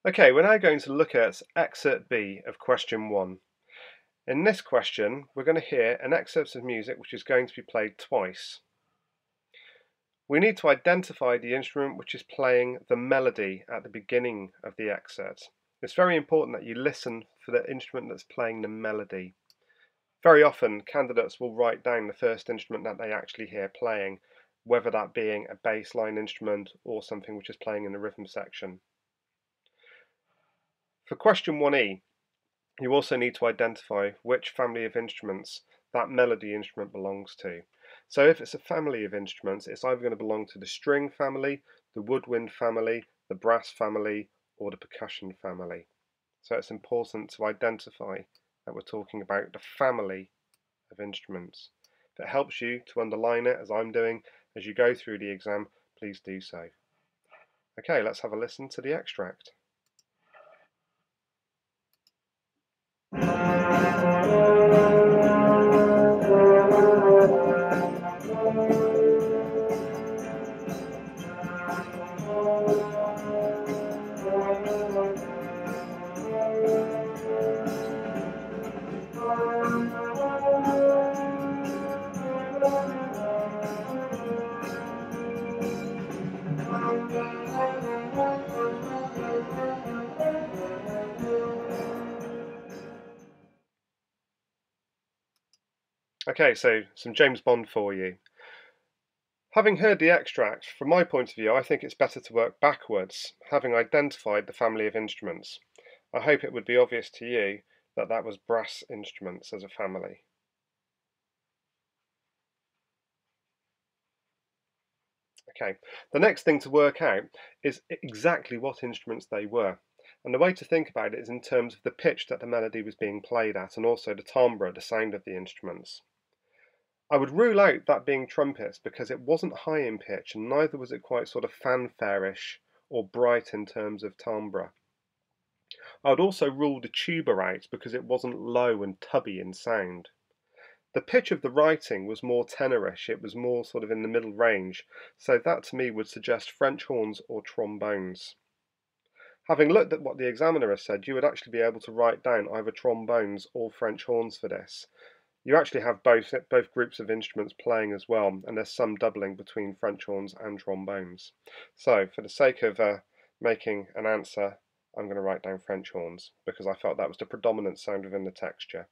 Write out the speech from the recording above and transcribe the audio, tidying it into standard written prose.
Okay, we're now going to look at Excerpt B of question 1. In this question, we're going to hear an excerpt of music which is going to be played twice. We need to identify the instrument which is playing the melody at the beginning of the excerpt. It's very important that you listen for the instrument that's playing the melody. Very often, candidates will write down the first instrument that they actually hear playing, whether that being a bass line instrument or something which is playing in the rhythm section. For question 1E, you also need to identify which family of instruments that melody instrument belongs to. So if it's a family of instruments, it's either going to belong to the string family, the woodwind family, the brass family, or the percussion family. So it's important to identify that we're talking about the family of instruments. If it helps you to underline it, as I'm doing, as you go through the exam, please do so. Okay, let's have a listen to the extract. Okay, so some James Bond for you. Having heard the extract, from my point of view, I think it's better to work backwards, having identified the family of instruments. I hope it would be obvious to you that that was brass instruments as a family. Okay, the next thing to work out is exactly what instruments they were. And the way to think about it is in terms of the pitch that the melody was being played at and also the timbre, the sound of the instruments. I would rule out that being trumpets because it wasn't high in pitch and neither was it quite sort of fanfare-ish or bright in terms of timbre. I would also rule the tuba out because it wasn't low and tubby in sound. The pitch of the writing was more tenorish, it was more sort of in the middle range, so that to me would suggest French horns or trombones. Having looked at what the examiner has said, you would actually be able to write down either trombones or French horns for this. You actually have both groups of instruments playing as well, and there's some doubling between French horns and trombones. So, for the sake of making an answer, I'm going to write down French horns, because I felt that was the predominant sound within the texture.